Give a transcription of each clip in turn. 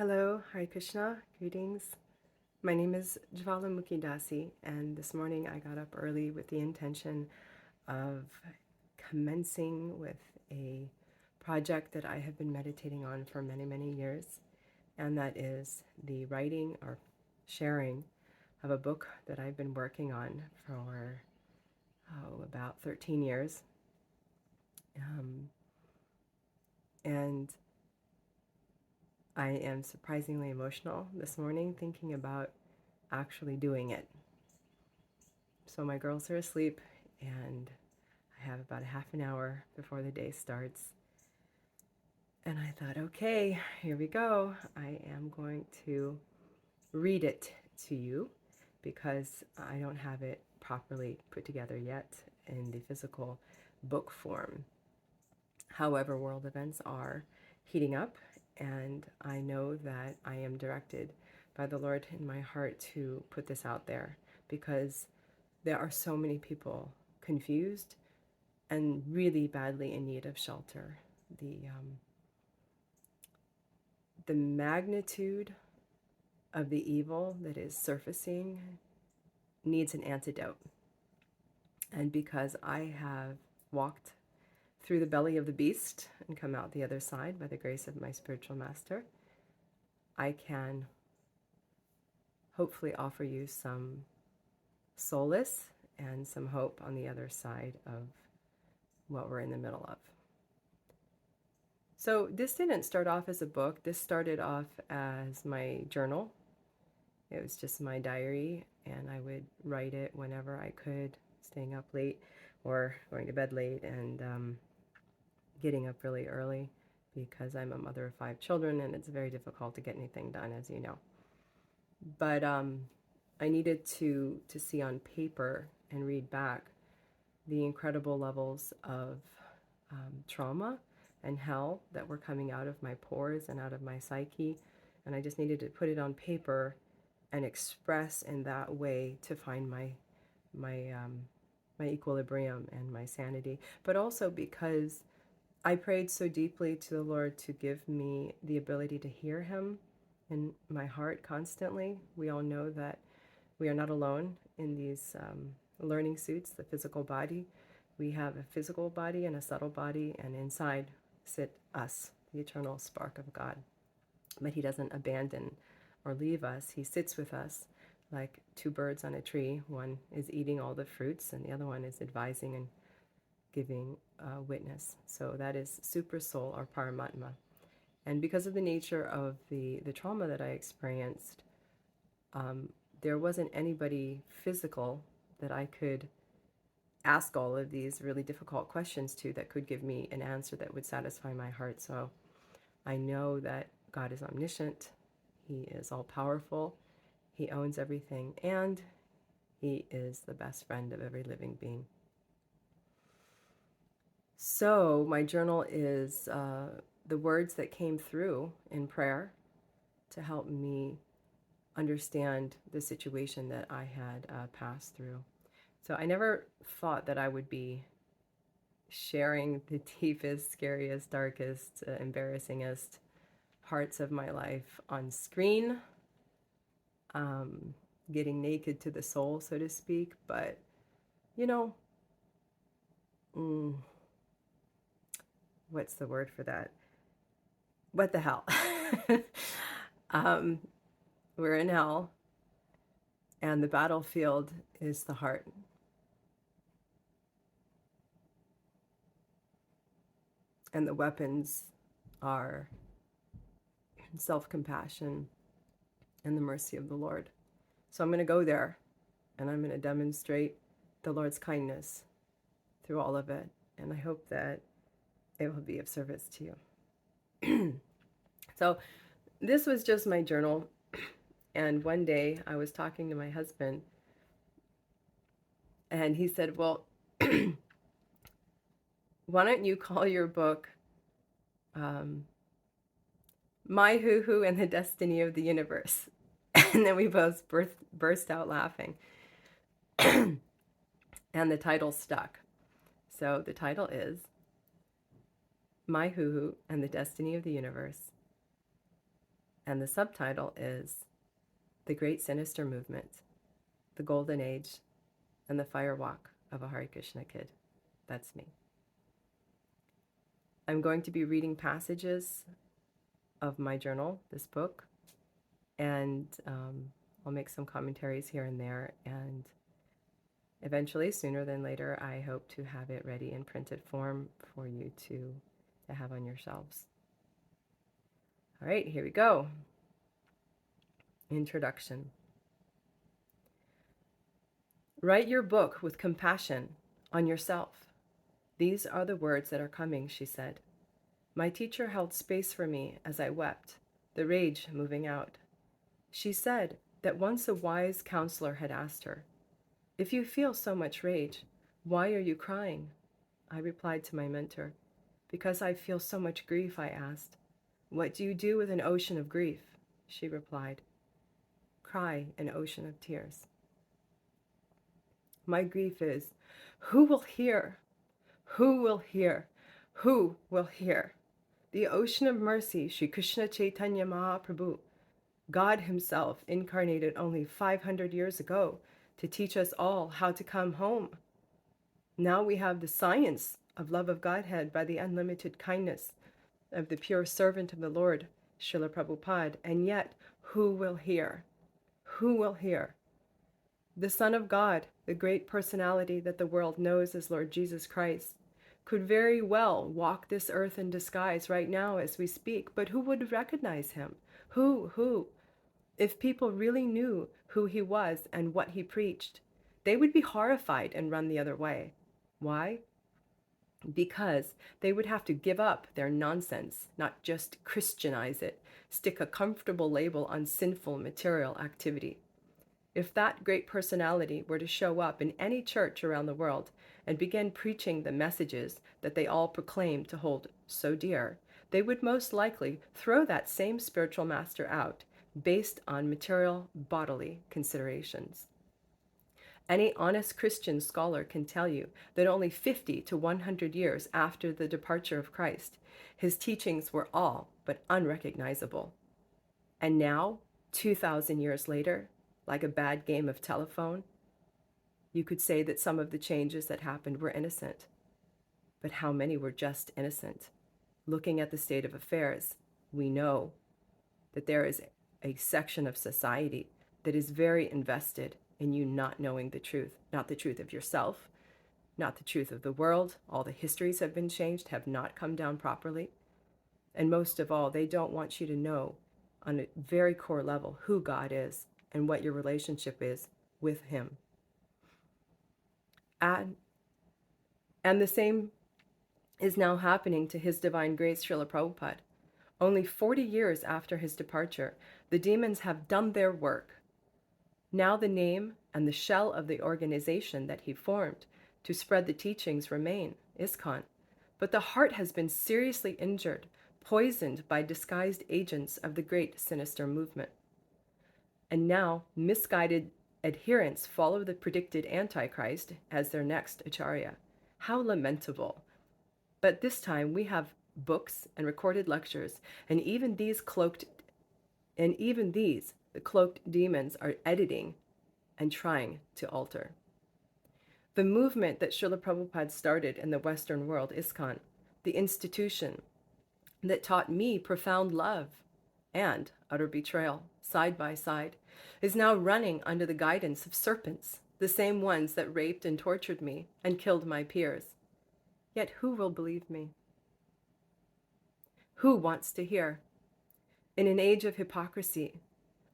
Hello, Hare Krishna, greetings. My name is Jvalamukhi, and this morning I got up early with the intention of commencing with a project that I have been meditating on for many, many years, and that is the writing or sharing of a book that I've been working on for about 13 years. And I am surprisingly emotional this morning thinking about actually doing it. So my girls are asleep and I have about a half an hour before the day starts. And I thought, okay, here we go. I am going to read it to you because I don't have it properly put together yet in the physical book form. However, world events are heating up, and I know that I am directed by the Lord in my heart to put this out there because there are so many people confused and really badly in need of shelter. The magnitude of the evil that is surfacing needs an antidote. And because I have walked through the belly of the beast and come out the other side by the grace of my spiritual master, I can hopefully offer you some solace and some hope on the other side of what we're in the middle of. So this didn't start off as a book. This started off as my journal. It was just my diary, and I would write it whenever I could, staying up late or going to bed late and getting up really early because I'm a mother of 5 children and it's very difficult to get anything done, as you know. But I needed to see on paper and read back the incredible levels of trauma and hell that were coming out of my pores and out of my psyche. And I just needed to put it on paper and express in that way to find my equilibrium and my sanity. But also because I prayed so deeply to the Lord to give me the ability to hear Him in my heart constantly. We all know that we are not alone in these learning suits, the physical body. We have a physical body and a subtle body, and inside sit us, the eternal spark of God. But He doesn't abandon or leave us. He sits with us like 2 birds on a tree. One is eating all the fruits and the other one is advising and giving witness. So that is Super Soul or Paramatma. And because of the nature of the trauma that I experienced, there wasn't anybody physical that I could ask all of these really difficult questions to that could give me an answer that would satisfy my heart. So I know that God is omniscient, He is all-powerful, He owns everything, and He is the best friend of every living being. So my journal is the words that came through in prayer to help me understand the situation that I had passed through. So I never thought that I would be sharing the deepest, scariest, darkest, embarrassingest parts of my life on screen, getting naked to the soul, so to speak. But, you know, what's the word for that? What the hell? We're in hell, and the battlefield is the heart. And the weapons are self-compassion and the mercy of the Lord. So I'm going to go there, and I'm going to demonstrate the Lord's kindness through all of it. And I hope that it will be of service to you. So this was just my journal. And one day I was talking to my husband, and he said, well, why don't you call your book My Hoo-Hoo and the Destiny of the Universe? And then we both burst out laughing. And the title stuck. So the title is My Hoo-Hoo and the Destiny of the Universe, And the subtitle is The Great Sinister Movement, the Golden Age, and the Fire Walk of a Hare Krishna Kid. That's me. I'm going to be reading passages of my journal, this book, and I'll make some commentaries here and there, and eventually, sooner than later, I hope to have it ready in printed form for you to have on your shelves. All right, here we go. Introduction. Write your book with compassion on yourself. These are the words that are coming, she said. My teacher held space for me as I wept, the rage moving out. She said that once a wise counselor had asked her, "If you feel so much rage, why are you crying?" I replied to my mentor, "Because I feel so much grief," I asked. "What do you do with an ocean of grief?" She replied, "Cry an ocean of tears." My grief is, who will hear? Who will hear? Who will hear? The ocean of mercy, Sri Krishna Caitanya Mahaprabhu, God himself incarnated only 500 years ago to teach us all how to come home. Now we have the science of love of Godhead by the unlimited kindness of the pure servant of the Lord, Srila Prabhupada, and yet who will hear? Who will hear? The Son of God, the great personality that the world knows as Lord Jesus Christ, could very well walk this earth in disguise right now as we speak, but who would recognize him? Who? If people really knew who he was and what he preached, they would be horrified and run the other way. Why? Because they would have to give up their nonsense, not just Christianize it, stick a comfortable label on sinful material activity. If that great personality were to show up in any church around the world and begin preaching the messages that they all proclaim to hold so dear, they would most likely throw that same spiritual master out based on material bodily considerations. Any honest Christian scholar can tell you that only 50 to 100 years after the departure of Christ, his teachings were all but unrecognizable. And now, 2,000 years later, like a bad game of telephone, you could say that some of the changes that happened were innocent. But how many were just innocent? Looking at the state of affairs, we know that there is a section of society that is very invested in you not knowing the truth, not the truth of yourself, not the truth of the world. All the histories have been changed, have not come down properly. And most of all, they don't want you to know on a very core level who God is and what your relationship is with him. And the same is now happening to His Divine Grace Srila Prabhupada. Only 40 years after his departure, the demons have done their work. Now the name and the shell of the organization that he formed to spread the teachings remain, ISKCON. But the heart has been seriously injured, poisoned by disguised agents of the Great Sinister Movement. And now misguided adherents follow the predicted Antichrist as their next Acharya. How lamentable. But this time we have books and recorded lectures, and even these, the cloaked demons are editing and trying to alter. The movement that Srila Prabhupada started in the Western world, ISKCON, the institution that taught me profound love and utter betrayal side by side, is now running under the guidance of serpents, the same ones that raped and tortured me and killed my peers. Yet who will believe me? Who wants to hear? In an age of hypocrisy,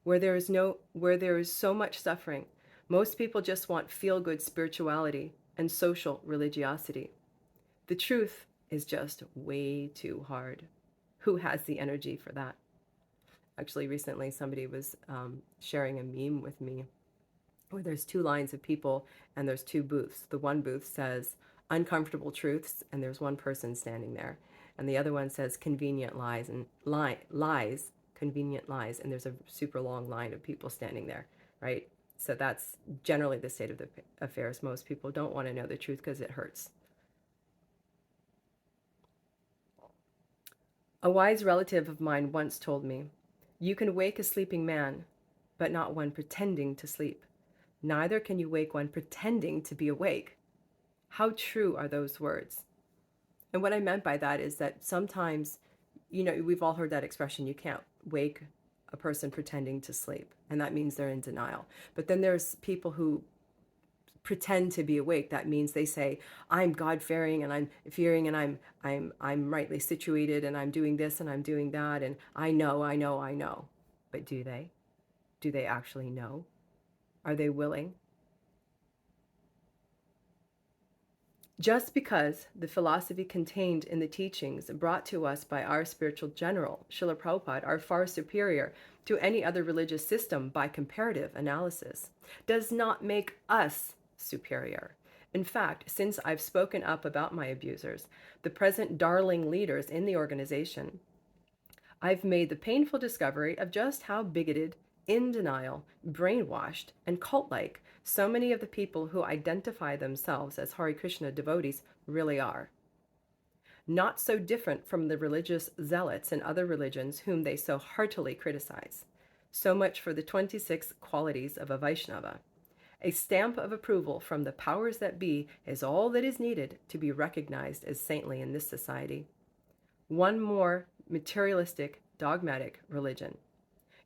where there is so much suffering, most people just want feel-good spirituality and social religiosity. The truth is just way too hard. Who has the energy for that? Actually, recently somebody was sharing a meme with me where there's two lines of people and there's two booths. The one booth says uncomfortable truths, and there's one person standing there. And the other one says convenient lies, and convenient lies, and there's a super long line of people standing there, right? So that's generally the state of the affairs. Most people don't want to know the truth because it hurts. A wise relative of mine once told me, You can wake a sleeping man, but not one pretending to sleep. Neither can you wake one pretending to be awake. How true are those words? And what I meant by that is that sometimes, we've all heard that expression, you can't wake a person pretending to sleep. And that means they're in denial. But then there's people who pretend to be awake. That means they say, I'm God-fearing and I'm fearing and I'm rightly situated and I'm doing this and I'm doing that and I know. But do they? Do they actually know? Are they willing? Just because the philosophy contained in the teachings brought to us by our spiritual general, Srila Prabhupada, are far superior to any other religious system by comparative analysis, does not make us superior. In fact, since I've spoken up about my abusers, the present darling leaders in the organization, I've made the painful discovery of just how bigoted, in denial, brainwashed, and cult-like so many of the people who identify themselves as Hare Krishna devotees really are. Not so different from the religious zealots in other religions whom they so heartily criticize. So much for the 26 qualities of a Vaishnava. A stamp of approval from the powers that be is all that is needed to be recognized as saintly in this society. One more materialistic, dogmatic religion.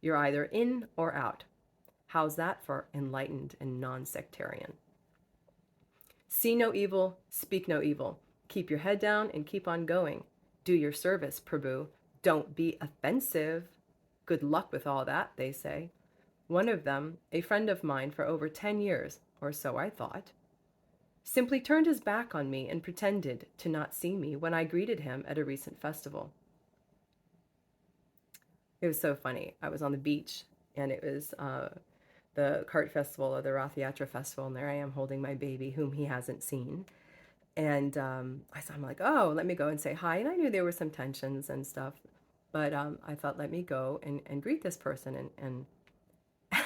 You're either in or out. How's that for enlightened and non-sectarian? See no evil, speak no evil. Keep your head down and keep on going. Do your service, Prabhu. Don't be offensive. Good luck with all that, they say. One of them, a friend of mine for over 10 years, or so I thought, simply turned his back on me and pretended to not see me when I greeted him at a recent festival. It was so funny. I was on the beach, and it was the Cart Festival or the Rath Yatra Festival, and there I am holding my baby, whom he hasn't seen. And I'm like, oh, let me go and say hi. And I knew there were some tensions and stuff, but I thought, let me go and greet this person. And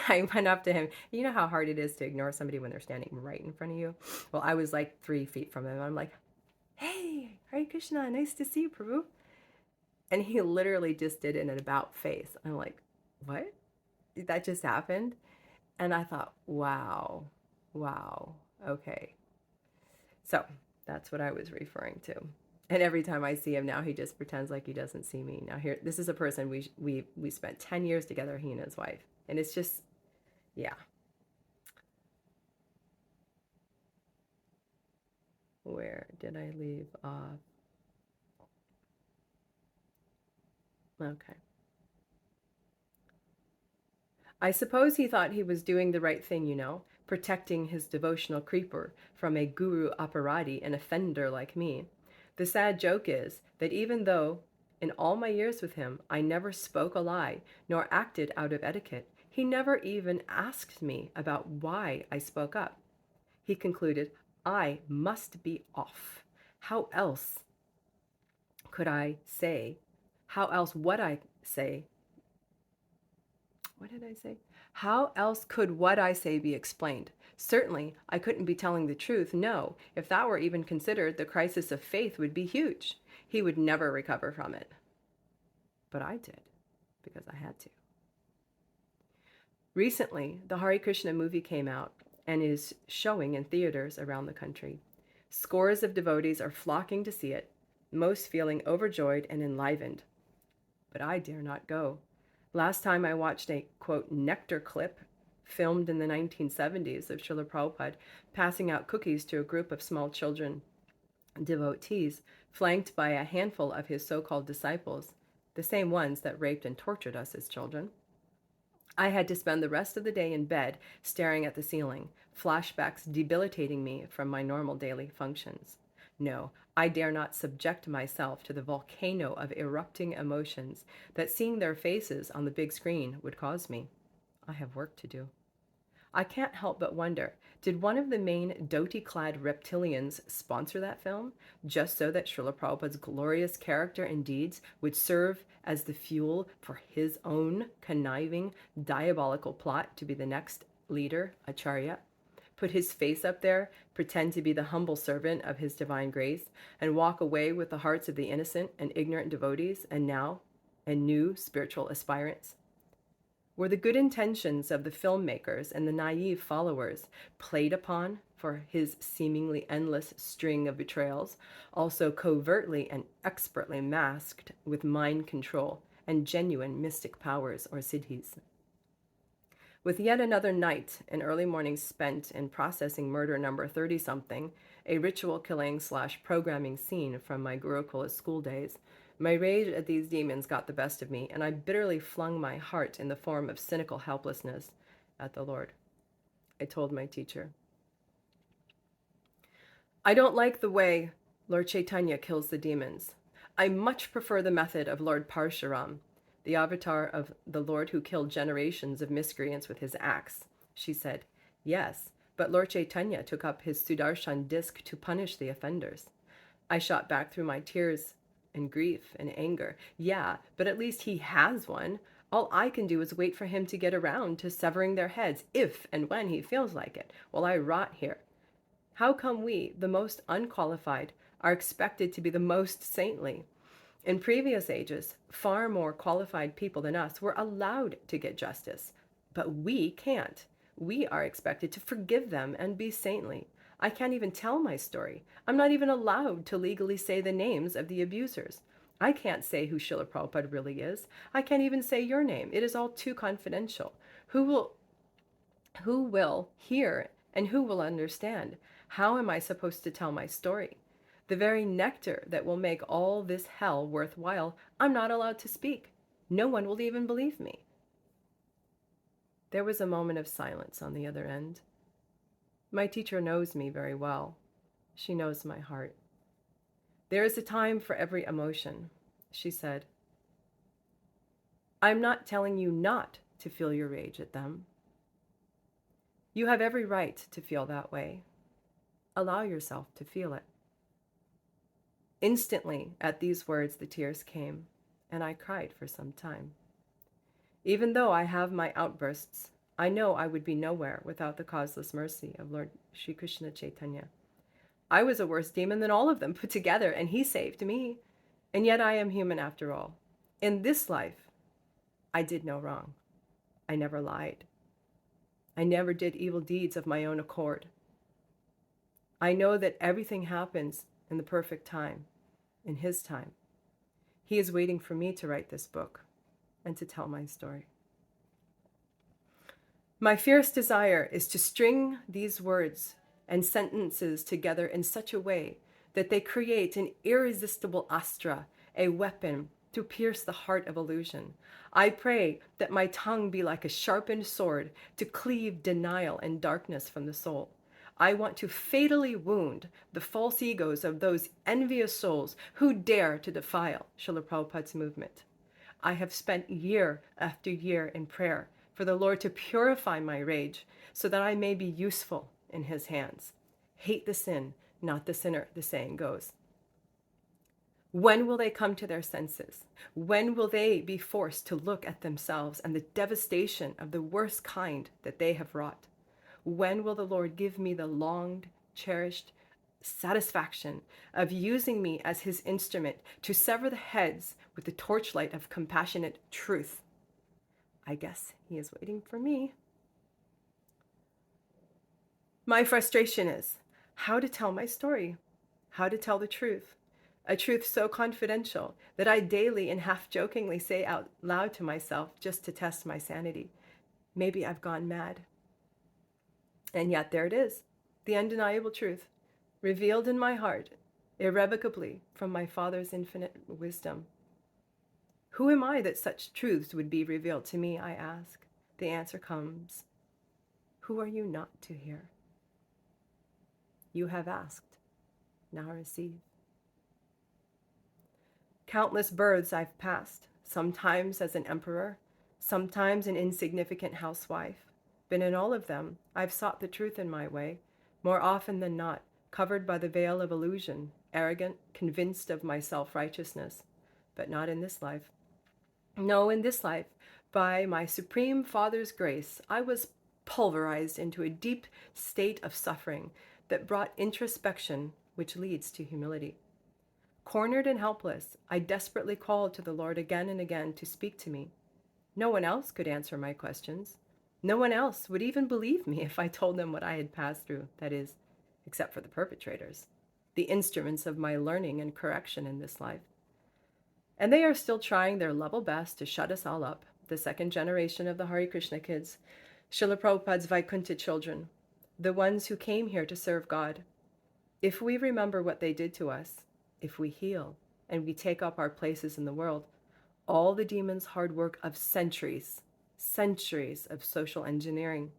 I went up to him. You know how hard it is to ignore somebody when they're standing right in front of you? Well, I was like 3 feet from him. I'm like, hey, Hare Krishna, nice to see you, Prabhu. And he literally just did an about face. I'm like, what? That just happened? And I thought, wow, okay. So that's what I was referring to. And every time I see him now, he just pretends like he doesn't see me. Now here, this is a person we spent 10 years together, he and his wife. And it's just, yeah. Where did I leave off? Okay. I suppose he thought he was doing the right thing, protecting his devotional creeper from a guru aparadi, an offender like me. The sad joke is that even though in all my years with him I never spoke a lie nor acted out of etiquette, he never even asked me about why I spoke up. He concluded, I must be off. How else could I say? How else would I say? What did I say? How else could what I say be explained? Certainly, I couldn't be telling the truth. No, if that were even considered, the crisis of faith would be huge. He would never recover from it. But I did, because I had to. Recently, the Hare Krishna movie came out and is showing in theaters around the country. Scores of devotees are flocking to see it, most feeling overjoyed and enlivened. But I dare not go. Last time I watched a, quote, nectar clip filmed in the 1970s of Srila Prabhupada passing out cookies to a group of small children devotees, flanked by a handful of his so-called disciples, the same ones that raped and tortured us as children. I had to spend the rest of the day in bed staring at the ceiling, flashbacks debilitating me from my normal daily functions. No, I dare not subject myself to the volcano of erupting emotions that seeing their faces on the big screen would cause me. I have work to do. I can't help but wonder, did one of the main dhoti-clad reptilians sponsor that film, just so that Srila Prabhupada's glorious character and deeds would serve as the fuel for his own conniving, diabolical plot to be the next leader, Acharya? Put his face up there, pretend to be the humble servant of his divine grace, and walk away with the hearts of the innocent and ignorant devotees and new spiritual aspirants? Were the good intentions of the filmmakers and the naive followers played upon for his seemingly endless string of betrayals, also covertly and expertly masked with mind control and genuine mystic powers or siddhis? With yet another night and early morning spent in processing murder number 30-something, a ritual killing / programming scene from my Gurukula school days, my rage at these demons got the best of me, and I bitterly flung my heart in the form of cynical helplessness at the Lord. I told my teacher, I don't like the way Lord Caitanya kills the demons. I much prefer the method of Lord Parshuram, the avatar of the Lord who killed generations of miscreants with his axe. She said, yes, but Lord Caitanya took up his Sudarshan disc to punish the offenders. I shot back through my tears and grief and anger. Yeah, but at least he has one. All I can do is wait for him to get around to severing their heads if and when he feels like it, while I rot here. How come we, the most unqualified, are expected to be the most saintly? In previous ages, far more qualified people than us were allowed to get justice, but we can't. We are expected to forgive them and be saintly. I can't even tell my story. I'm not even allowed to legally say the names of the abusers. I can't say who Srila Prabhupada really is. I can't even say your name. It is all too confidential. Who will hear and who will understand? How am I supposed to tell my story? The very nectar that will make all this hell worthwhile, I'm not allowed to speak. No one will even believe me. There was a moment of silence on the other end. My teacher knows me very well. She knows my heart. There is a time for every emotion, she said. I'm not telling you not to feel your rage at them. You have every right to feel that way. Allow yourself to feel it. Instantly, at these words, the tears came, and I cried for some time. Even though I have my outbursts, I know I would be nowhere without the causeless mercy of Lord Sri Krishna Caitanya. I was a worse demon than all of them put together, and he saved me. And yet I am human after all. In this life, I did no wrong. I never lied. I never did evil deeds of my own accord. I know that everything happens in the perfect time, in his time. He is waiting for me to write this book and to tell my story. My fierce desire is to string these words and sentences together in such a way that they create an irresistible astra, a weapon to pierce the heart of illusion. I pray that my tongue be like a sharpened sword to cleave denial and darkness from the soul. I want to fatally wound the false egos of those envious souls who dare to defile Srila Prabhupada's movement. I have spent year after year in prayer for the Lord to purify my rage so that I may be useful in his hands. Hate the sin, not the sinner, the saying goes. When will they come to their senses? When will they be forced to look at themselves and the devastation of the worst kind that they have wrought? When will the Lord give me the longed, cherished satisfaction of using me as his instrument to sever the heads with the torchlight of compassionate truth? I guess he is waiting for me. My frustration is how to tell my story, how to tell the truth, a truth so confidential that I daily and half-jokingly say out loud to myself just to test my sanity. Maybe I've gone mad. And yet there it is, the undeniable truth, revealed in my heart, irrevocably from my Father's infinite wisdom. Who am I that such truths would be revealed to me, I ask. The answer comes, who are you not to hear? You have asked, now receive. Countless births I've passed, sometimes as an emperor, sometimes an insignificant housewife. But in all of them, I've sought the truth in my way, more often than not, covered by the veil of illusion, arrogant, convinced of my self-righteousness. But not in this life. No, in this life, by my Supreme Father's grace, I was pulverized into a deep state of suffering that brought introspection, which leads to humility. Cornered and helpless, I desperately called to the Lord again and again to speak to me. No one else could answer my questions. No one else would even believe me if I told them what I had passed through, that is, except for the perpetrators, the instruments of my learning and correction in this life. And they are still trying their level best to shut us all up, the second generation of the Hare Krishna kids, Srila Prabhupada's Vaikuntha children, the ones who came here to serve God. If we remember what they did to us, if we heal, and we take up our places in the world, all the demons' hard work of centuries of social engineering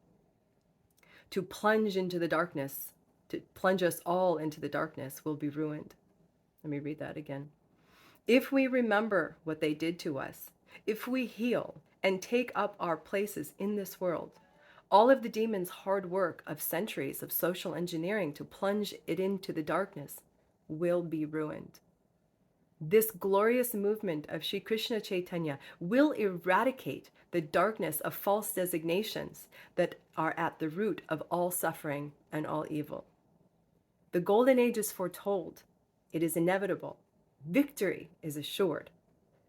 to plunge into the darkness, to plunge us all into the darkness, will be ruined. Let me read that again. If we remember what they did to us, if we heal and take up our places in this world, all of the demons' hard work of centuries of social engineering to plunge it into the darkness will be ruined. This glorious movement of Sri Krishna Caitanya will eradicate the darkness of false designations that are at the root of all suffering and all evil. The golden age is foretold. It is inevitable. Victory is assured.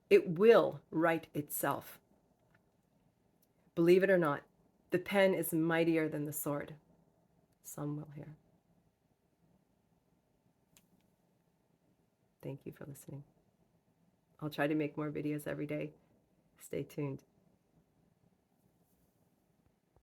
It will right itself. Believe it or not, the pen is mightier than the sword. Some will hear. Thank you for listening. I'll try to make more videos every day. Stay tuned.